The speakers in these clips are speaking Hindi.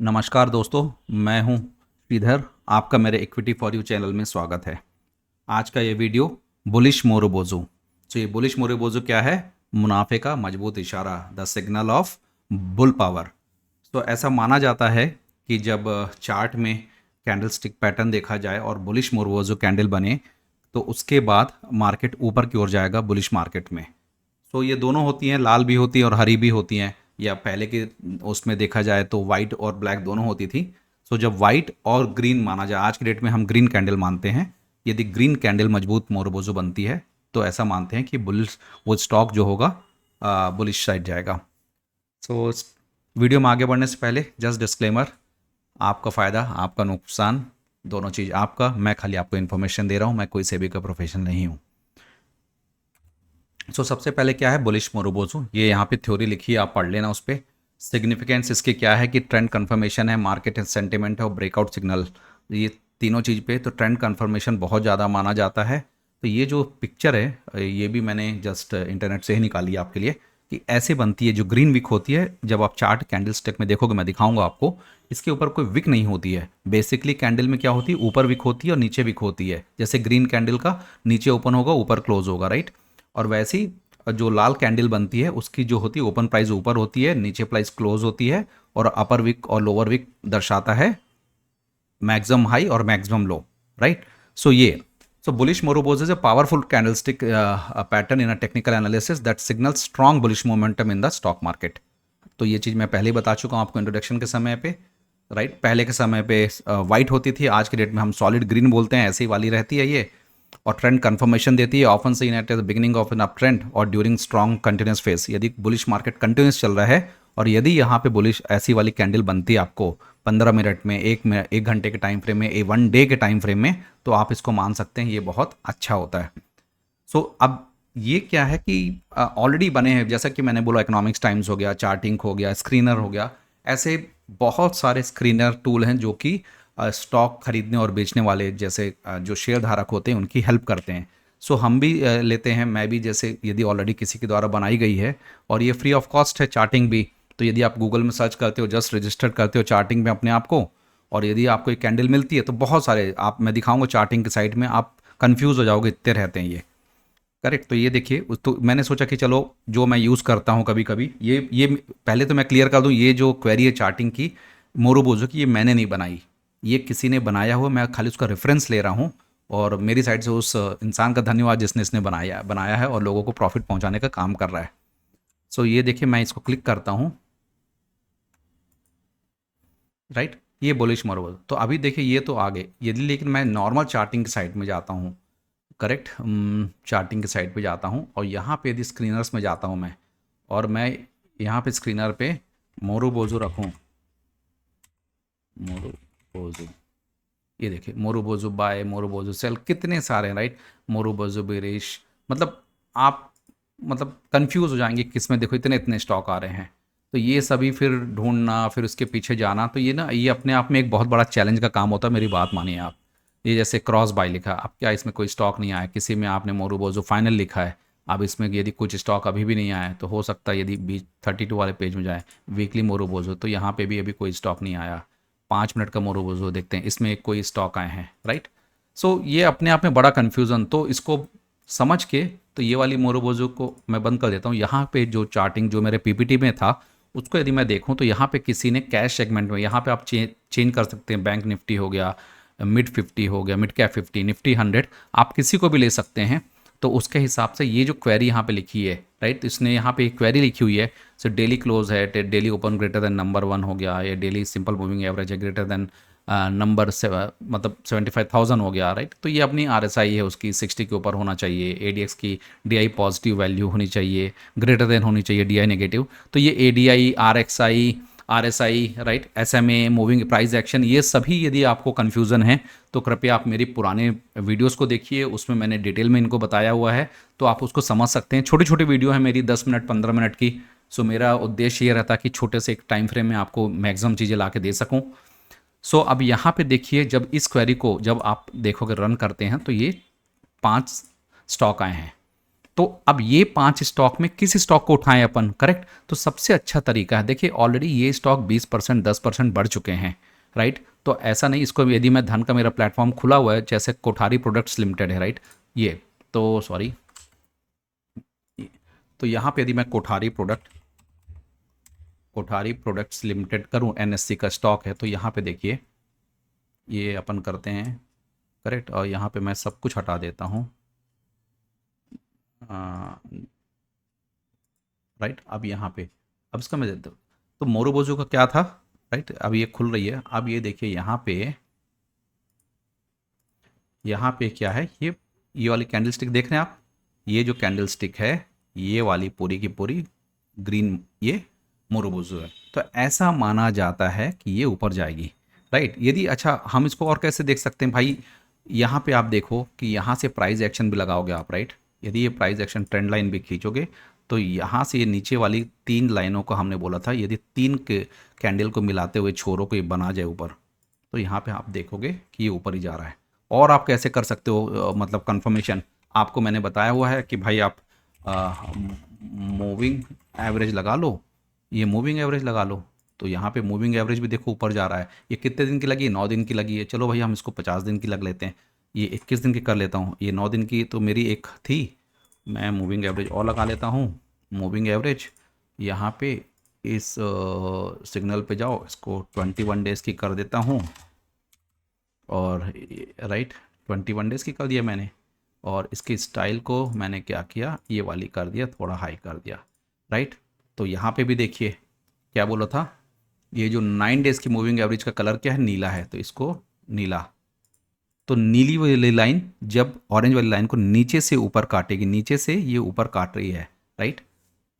नमस्कार दोस्तों, मैं हूं श्रीधर। आपका मेरे इक्विटी फॉर यू चैनल में स्वागत है। आज का ये वीडियो बुलिश मोरोबोजो। तो ये बुलिश मोरोबोजो क्या है? मुनाफे का मजबूत इशारा, the signal of bull power. तो ऐसा माना जाता है कि जब चार्ट में कैंडल स्टिक पैटर्न देखा जाए और बुलिश मोरोबोजो कैंडल बने तो उसके बाद मार्केट ऊपर की ओर जाएगा बुलिश मार्केट में। तो ये दोनों होती हैं, लाल भी होती है और हरी भी होती हैं। या पहले के उसमें देखा जाए तो वाइट और ब्लैक दोनों होती थी। सो जब वाइट और ग्रीन माना जाए, आज के डेट में हम ग्रीन कैंडल मानते हैं। यदि ग्रीन कैंडल मजबूत मोरोबोजो बनती है तो ऐसा मानते हैं कि बुलिश वो स्टॉक जो होगा बुलिश साइड जाएगा। सो वीडियो में आगे बढ़ने से पहले जस्ट डिस्क्लेमर, आपका फ़ायदा आपका नुकसान दोनों चीज़ आपका। मैं खाली आपको इन्फॉर्मेशन दे रहा हूँ, मैं कोई सेबी का प्रोफेशन नहीं हूँ। सबसे पहले क्या है बुलिश मोरोबोजो, ये यहाँ पे थ्योरी लिखी है, आप पढ़ लेना उस पर। सिग्निफिकेंस इसके क्या है कि ट्रेंड कंफर्मेशन है, मार्केट सेंटिमेंट है और ब्रेकआउट सिग्नल। ये तीनों चीज़ पे तो ट्रेंड कंफर्मेशन बहुत ज़्यादा माना जाता है। तो ये जो पिक्चर है ये भी मैंने जस्ट इंटरनेट से ही निकाली है आपके लिए, कि ऐसे बनती है। जो ग्रीन विक होती है, जब आप चार्ट कैंडल स्टिक में देखोगे, मैं दिखाऊंगा आपको, इसके ऊपर कोई विक नहीं होती है। बेसिकली कैंडल में क्या होती है, ऊपर विक होती है और नीचे विक होती है। जैसे ग्रीन कैंडल का नीचे ओपन होगा, ऊपर क्लोज होगा, राइट। और वैसे ही जो लाल कैंडल बनती है उसकी जो होती है ओपन प्राइस ऊपर होती है, नीचे प्राइस क्लोज होती है। और अपर विक और लोअर विक दर्शाता है मैक्सिमम हाई और maximum low, right. So bullish marubozu is a powerful candlestick pattern in a technical analysis that signal strong bullish momentum in the stock market. तो ये चीज़ मैं पहले ही बता चुका हूँ आपको इंट्रोडक्शन के समय पे, राइट। पहले के समय पे वाइट होती थी, आज के डेट में हम सॉलिड ग्रीन बोलते हैं, ऐसी वाली रहती है ये। और ट्रेंड कंफर्मेशन देती है, often seen at the beginning of an up trend और ड्यूरिंग स्ट्रॉन्ग कंटिन्यूस फेस। यदि बुलिश मार्केट कंटिन्यूस चल रहा है और यदि यहाँ पे बुलिश ऐसी वाली कैंडल बनती है आपको 15 मिनट में, एक घंटे के टाइम फ्रेम में, वन डे के टाइम फ्रेम में, तो आप इसको मान सकते हैं ये बहुत अच्छा होता है। अब ये क्या है कि ऑलरेडी बने हैं, जैसा कि मैंने बोला, इकोनॉमिक्स टाइम्स हो गया, चार्टिंग हो गया, स्क्रीनर हो गया। ऐसे बहुत सारे स्क्रीनर टूल हैं जो कि स्टॉक खरीदने और बेचने वाले, जैसे जो शेयर धारक होते हैं, उनकी हेल्प करते हैं। हम भी लेते हैं, मैं भी, जैसे यदि ऑलरेडी किसी के द्वारा बनाई गई है और ये फ्री ऑफ कॉस्ट है चार्टिंग भी। तो यदि आप गूगल में सर्च करते हो, जस्ट रजिस्टर करते हो चार्टिंग में अपने आप को, और यदि आपको एक कैंडल मिलती है तो बहुत सारे आप, मैं दिखाऊंगा चार्टिंग की साइट में, आप कंफ्यूज हो जाओगे, इतने रहते हैं ये, करेक्ट। तो ये देखिए, तो मैंने सोचा कि चलो जो मैं यूज़ करता हूँ कभी कभी, ये पहले तो मैं क्लियर कर दूँ, ये जो क्वेरी है चार्टिंग की मोरोबोजो की, ये मैंने नहीं बनाई, ये किसी ने बनाया हुआ, मैं खाली उसका रेफरेंस ले रहा हूँ। और मेरी साइड से उस इंसान का धन्यवाद जिसने इसने बनाया बनाया है और लोगों को प्रॉफिट पहुंचाने का काम कर रहा है। ये देखिए, मैं इसको क्लिक करता हूँ, राइट। ये बुलिश मोरोबोजो, तो अभी देखिए ये तो आगे, यदि लेकिन मैं नॉर्मल चार्टिंग की साइट में जाता हूँ, करेक्ट, चार्टिंग की साइट पे जाता हूँ और यहाँ पे यदि स्क्रीनर्स में जाता हूँ मैं, और मैं यहाँ पे स्क्रीनर पे मोरोबोजो रखूँ, मोरोबोजो, ये देखिए मोरोबोजो बाय, मोरोबोजो सेल, कितने सारे हैं, राइट। मोरोबोजो बेरिश, मतलब आप, मतलब कंफ्यूज हो जाएंगे किस में, देखो इतने इतने स्टॉक आ रहे हैं। तो ये सभी फिर ढूंढना, फिर उसके पीछे जाना, तो ये ना, ये अपने आप में एक बहुत बड़ा चैलेंज का काम होता है, मेरी बात मानिए आप। ये जैसे क्रॉस बाय लिखा, अब क्या इसमें कोई स्टॉक नहीं आया, किसी में आपने मोरोबोजो फाइनल लिखा है, अब इसमें यदि कुछ स्टॉक अभी भी नहीं आया है तो हो सकता है यदि 32 वाले पेज में जाए, वीकली मोरोबोजो, तो यहाँ पे भी अभी कोई स्टॉक नहीं आया। 5 मिनट का मोरोबोजो देखते हैं, इसमें कोई स्टॉक आए हैं, राइट। ये अपने आप में बड़ा कन्फ्यूज़न, तो इसको समझ के, तो ये वाली मोरोबोजो को मैं बंद कर देता हूँ। यहाँ पे जो चार्टिंग जो मेरे पीपीटी में था, उसको यदि मैं देखूँ तो यहाँ पे किसी ने कैश सेगमेंट में, यहाँ पे आप चेंज कर सकते हैं, बैंक निफ्टी हो गया, मिड 50 हो गया, मिड कैप 50, निफ्टी 100, आप किसी को भी ले सकते हैं। तो उसके हिसाब से ये जो क्वेरी यहाँ पे लिखी है, राइट, इसने यहाँ पे एक क्वेरी लिखी हुई है। डेली क्लोज है, daily open greater than number 1 हो गया, या डेली सिंपल मूविंग एवरेज है ग्रेटर देन नंबर से, मतलब 75,000 हो गया, राइट। तो ये अपनी RSI है उसकी 60 के ऊपर होना चाहिए, ADX की DI पॉजिटिव वैल्यू होनी चाहिए, ग्रेटर देन होनी चाहिए DI नेगेटिव। तो ये ADI, RSI, right, SMA, moving price action, ये सभी यदि आपको कन्फ्यूज़न है तो कृपया आप मेरी पुराने वीडियोस को देखिए, उसमें मैंने डिटेल में इनको बताया हुआ है, तो आप उसको समझ सकते हैं। छोटी छोटी वीडियो है मेरी, 10 मिनट 15 मिनट की। मेरा उद्देश्य ये रहता है कि छोटे से एक टाइम फ्रेम में आपको मैक्सिमम चीज़ें ला के दे सकूँ। अब यहाँ पे देखिए, जब इस क्वेरी को जब आप देखोगे रन करते हैं तो ये 5 स्टॉक आए हैं, तो अब ये 5 स्टॉक में किस स्टॉक को उठाएं अपन, करेक्ट। तो सबसे अच्छा तरीका है, देखिए ऑलरेडी ये स्टॉक 20% 10% बढ़ चुके हैं, राइट। तो ऐसा नहीं, इसको यदि मैं धन का मेरा प्लेटफॉर्म खुला हुआ है, जैसे कोठारी प्रोडक्ट्स लिमिटेड है, राइट, ये तो सॉरी, तो यहाँ पे यदि मैं कोठारी प्रोडक्ट्स लिमिटेड करूँ, एनएससी का स्टॉक है, तो यहाँ पे देखिए ये अपन करते हैं, करेक्ट, और यहाँ पे मैं सब कुछ हटा देता हूँ, राइट। अब यहाँ पे, अब इसका मैं देता हूँ, तो मोरोबोजो का क्या था, राइट। अब ये खुल रही है, अब ये देखिए यहाँ पे क्या है, ये वाली कैंडल स्टिक देख रहे हैं आप, ये जो कैंडल स्टिक है, ये वाली पूरी की पूरी ग्रीन, ये मोरोबोजो है। तो ऐसा माना जाता है कि ये ऊपर जाएगी, राइट। यदि अच्छा, हम इसको और कैसे देख सकते हैं भाई, यहाँ पे आप देखो कि यहाँ से प्राइस एक्शन भी लगाओगे आप, राइट। यदि ये प्राइस एक्शन ट्रेंड लाइन भी खींचोगे, तो यहाँ से ये नीचे वाली 3 लाइनों को हमने बोला था, यदि 3 के कैंडल को मिलाते हुए छोरों को ये बना जाए ऊपर, तो यहाँ पे आप देखोगे कि ये ऊपर ही जा रहा है। और आप कैसे कर सकते हो, मतलब कंफर्मेशन आपको मैंने बताया हुआ है कि भाई आप मूविंग एवरेज लगा लो, ये मूविंग एवरेज लगा लो, तो यहाँ पे मूविंग एवरेज भी देखो ऊपर जा रहा है। ये कितने दिन की लगी है, 9 दिन की लगी है। चलो भाई हम इसको 50 दिन की लग लेते हैं, ये 21 दिन की कर लेता हूँ, ये 9 दिन की तो मेरी एक थी, मैं मूविंग एवरेज और लगा लेता हूँ। मूविंग एवरेज यहाँ पे इस सिग्नल पे जाओ, इसको 21 डेज़ की कर देता हूँ, और राइट 21 डेज़ की कर दिया मैंने, और इसकी स्टाइल को मैंने क्या किया, ये वाली कर दिया, थोड़ा हाई कर दिया, राइट। तो यहाँ पे भी देखिए क्या बोला था, ये जो 9 डेज़ की मूविंग एवरेज का कलर क्या है, नीला है, तो इसको नीला, तो नीली वाली लाइन जब ऑरेंज वाली लाइन को नीचे से ऊपर काटेगी, नीचे से ये ऊपर काट रही है, राइट,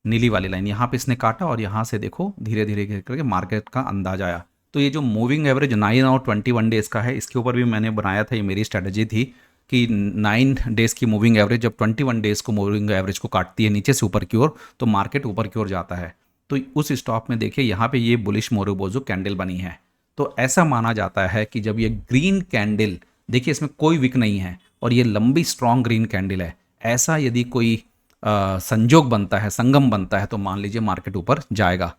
नीली वाली लाइन यहाँ पे इसने काटा, और यहाँ से देखो धीरे धीरे करके मार्केट का अंदाज आया। तो ये जो मूविंग एवरेज 9 और 21 डेज़ का है, इसके ऊपर भी मैंने बनाया था, ये मेरी स्ट्रेटजी थी कि 9 डेज़ की मूविंग एवरेज जब 21 डेज़ को मूविंग एवरेज को काटती है नीचे से ऊपर की ओर, तो मार्केट ऊपर की ओर जाता है। तो उस स्टॉक में देखिए यहाँ पे ये बुलिश मोरोबोजो कैंडल बनी है। तो ऐसा माना जाता है कि जब ये ग्रीन कैंडल, देखिए इसमें कोई विक नहीं है और ये लंबी स्ट्रॉन्ग ग्रीन कैंडल है, ऐसा यदि कोई संजोग बनता है, संगम बनता है, तो मान लीजिए मार्केट ऊपर जाएगा।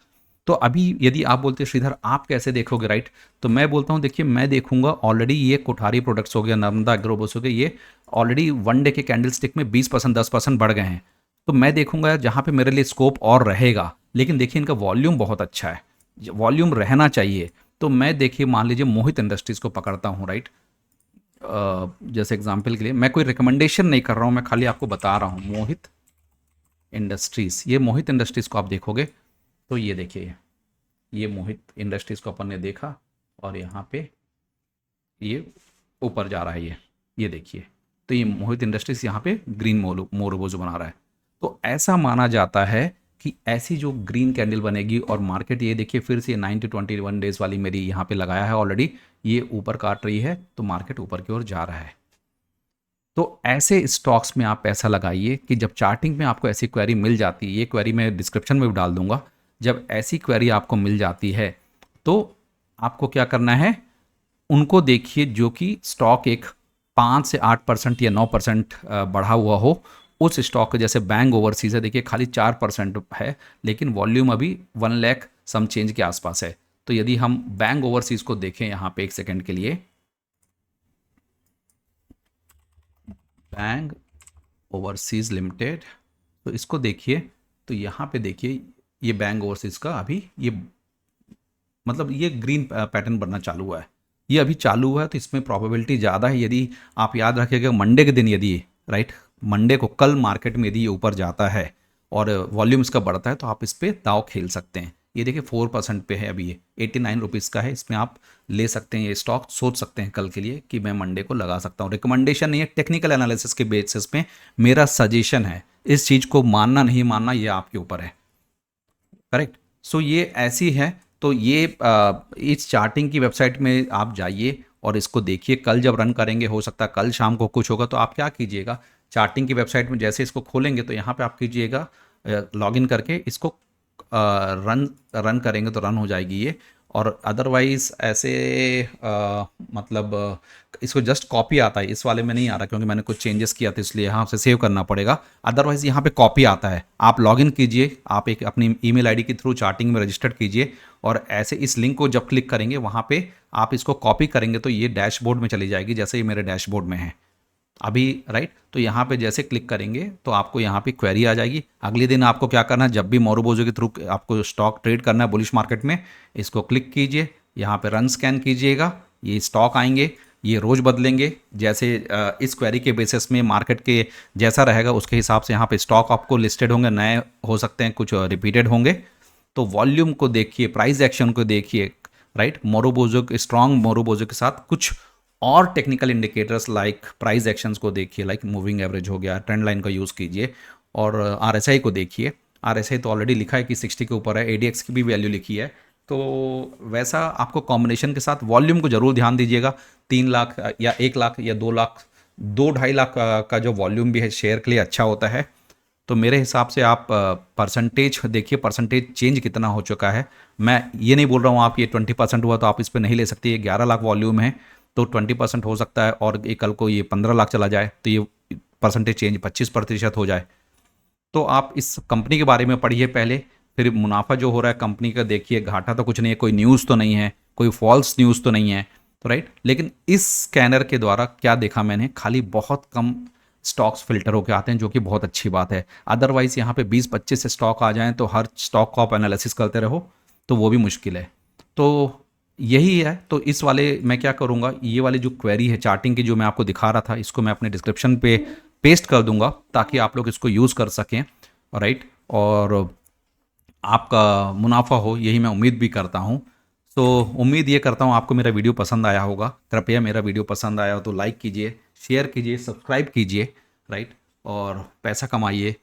तो अभी यदि आप बोलते श्रीधर आप कैसे देखोगे, राइट, तो मैं बोलता हूँ देखिए मैं देखूंगा, ऑलरेडी ये कोठारी प्रोडक्ट्स हो गया, नर्मदा एग्रोबोस हो गया, ये ऑलरेडी 1 डे के कैंडल स्टिक में 20% 10% बढ़ गए हैं। तो मैं देखूंगा जहाँ पे मेरे लिए स्कोप और रहेगा, लेकिन देखिए इनका वॉल्यूम बहुत अच्छा है, वॉल्यूम रहना चाहिए। तो मैं देखिए मान लीजिए मोहित इंडस्ट्रीज़ को पकड़ता हूँ, राइट, जैसे एग्जांपल के लिए, मैं कोई रिकमेंडेशन नहीं कर रहा हूँ, मैं खाली आपको बता रहा हूँ, मोहित इंडस्ट्रीज़, ये मोहित इंडस्ट्रीज़ को आप देखोगे तो ये देखिए, ये मोहित इंडस्ट्रीज़ को अपन ने देखा, और यहाँ पे ये ऊपर जा रहा है, ये देखिए, तो ये मोहित इंडस्ट्रीज़ यहाँ पे ग्रीन मोरोबोजो बना रहा है। तो ऐसा माना जाता है कि ऐसी जो ग्रीन कैंडल बनेगी, और मार्केट ये देखिए फिर से 9 to 21 डेज़ वाली मेरी यहाँ पे लगाया है ऑलरेडी, ये ऊपर काट रही है, तो मार्केट ऊपर की ओर जा रहा है। तो ऐसे स्टॉक्स में आप पैसा लगाइए कि जब चार्टिंग में आपको ऐसी क्वेरी मिल जाती है, ये क्वेरी मैं डिस्क्रिप्शन में भी डाल दूंगा, जब ऐसी क्वेरी आपको मिल जाती है तो आपको क्या करना है, उनको देखिए जो कि स्टॉक एक 5 से 8% या 9% बढ़ा हुआ हो, उस स्टॉक जैसे बैंक ओवरसीज है, देखिए खाली 4% है, लेकिन वॉल्यूम अभी 1 लाख सम चेंज के आसपास है। तो यदि हम बैंक ओवरसीज को देखें यहाँ पे एक सेकंड के लिए, बैंक ओवरसीज लिमिटेड, तो इसको देखिए, तो यहाँ पे देखिए ये बैंक ओवरसीज का अभी ये मतलब ये ग्रीन पैटर्न बनना चालू हुआ है, ये अभी चालू हुआ है, तो इसमें प्रोबेबिलिटी ज़्यादा है। यदि आप याद रखिएगा मंडे के दिन यदि, राइट, मंडे को कल मार्केट में यदि ये ऊपर जाता है और वॉल्यूम इसका बढ़ता है, तो आप इस पर दाव खेल सकते हैं। ये देखिए 4% पे है अभी, ये 89 रुपीज़ का है, इसमें आप ले सकते हैं ये स्टॉक, सोच सकते हैं कल के लिए कि मैं मंडे को लगा सकता हूँ। रिकमेंडेशन नहीं है, टेक्निकल एनालिसिस के बेसिस पे मेरा सजेशन है, इस चीज़ को मानना नहीं मानना ये आपके ऊपर है, करेक्ट। सो ये ऐसी है, तो ये इस चार्टिंग की वेबसाइट में आप जाइए और इसको देखिए, कल जब रन करेंगे हो सकता है कल शाम को कुछ होगा, तो आप क्या कीजिएगा, चार्टिंग की वेबसाइट में जैसे इसको खोलेंगे तो यहाँ पे आप कीजिएगा लॉगिन करके इसको रन करेंगे तो रन हो जाएगी ये, और अदरवाइज़ ऐसे मतलब इसको जस्ट कॉपी आता है, इस वाले में नहीं आ रहा क्योंकि मैंने कुछ चेंजेस किया था इसलिए यहाँ से सेव करना पड़ेगा। अदरवाइज़ यहाँ पे कॉपी आता है, आप लॉगिन कीजिए, आप एक अपनी ईमेल आईडी के थ्रू चार्टिंग में रजिस्टर्ड कीजिए और ऐसे इस लिंक को जब क्लिक करेंगे वहाँ पे आप इसको कॉपी करेंगे तो ये डैशबोर्ड में चली जाएगी, जैसे ये मेरे डैशबोर्ड में है अभी, राइट। तो यहाँ पे जैसे क्लिक करेंगे तो आपको यहाँ पे क्वेरी आ जाएगी। अगले दिन आपको क्या करना है, जब भी मोरोबोजो के थ्रू आपको स्टॉक ट्रेड करना है बुलिश मार्केट में, इसको क्लिक कीजिए, यहाँ पे रन स्कैन कीजिएगा, ये स्टॉक आएंगे, ये रोज़ बदलेंगे, जैसे इस क्वेरी के बेसिस में मार्केट के जैसा रहेगा उसके हिसाब से यहाँ पे स्टॉक आपको लिस्टेड होंगे, नए हो सकते हैं, कुछ रिपीटेड होंगे। तो वॉल्यूम को देखिए, प्राइस एक्शन को देखिए, राइट। मोरोबोजो स्ट्रॉन्ग मोरोबोजो के साथ कुछ और technical indicators like price actions को देखिए, लाइक मूविंग एवरेज हो गया, ट्रेंड लाइन का यूज़ कीजिए और आरएसआई को देखिए। आरएसआई तो ऑलरेडी लिखा है कि 60 के ऊपर है, एडीएक्स की भी वैल्यू लिखी है। तो वैसा आपको कॉम्बिनेशन के साथ वॉल्यूम को ज़रूर ध्यान दीजिएगा। 3 लाख या 1 लाख या 2 लाख, 2-2.5 लाख का जो वॉल्यूम भी है शेयर के लिए अच्छा होता है। तो मेरे हिसाब से आप परसेंटेज देखिए, परसेंटेज चेंज कितना हो चुका है। मैं ये नहीं बोल रहा हूँ आप ये 20% हुआ तो आप इस पर नहीं ले सकते, ये 11 लाख वॉल्यूम है तो 20% हो सकता है, और ये कल को ये 15 लाख चला जाए तो ये परसेंटेज चेंज 25% हो जाए। तो आप इस कंपनी के बारे में पढ़िए पहले, फिर मुनाफा जो हो रहा है कंपनी का देखिए, घाटा तो कुछ नहीं है, कोई न्यूज़ तो नहीं है, कोई फॉल्स न्यूज़ तो नहीं है, तो राइट। लेकिन इस स्कैनर के द्वारा क्या देखा मैंने, खाली बहुत कम स्टॉक्स फिल्टर होकर आते हैं, जो कि बहुत अच्छी बात है। अदरवाइज़ यहाँ पे 20-25 स्टॉक आ जाएं तो हर स्टॉक को आप एनालिसिस करते रहो तो वो भी मुश्किल है। तो यही है। तो इस वाले मैं क्या करूँगा, ये वाली जो क्वेरी है चार्टिंग की जो मैं आपको दिखा रहा था, इसको मैं अपने डिस्क्रिप्शन पे पेस्ट कर दूंगा ताकि आप लोग इसको यूज़ कर सकें, राइट। और आपका मुनाफा हो, यही मैं उम्मीद भी करता हूँ। तो उम्मीद ये करता हूँ आपको मेरा वीडियो पसंद आया होगा। कृपया मेरा वीडियो पसंद आया हो तो लाइक कीजिए, शेयर कीजिए, सब्सक्राइब कीजिए, राइट। और पैसा कमाइए।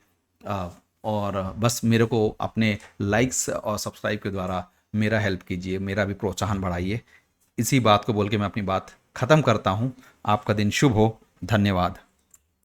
और बस मेरे को अपने लाइक्स और सब्सक्राइब के द्वारा मेरा हेल्प कीजिए, मेरा भी प्रोत्साहन बढ़ाइए। इसी बात को बोल के मैं अपनी बात ख़त्म करता हूँ। आपका दिन शुभ हो। धन्यवाद।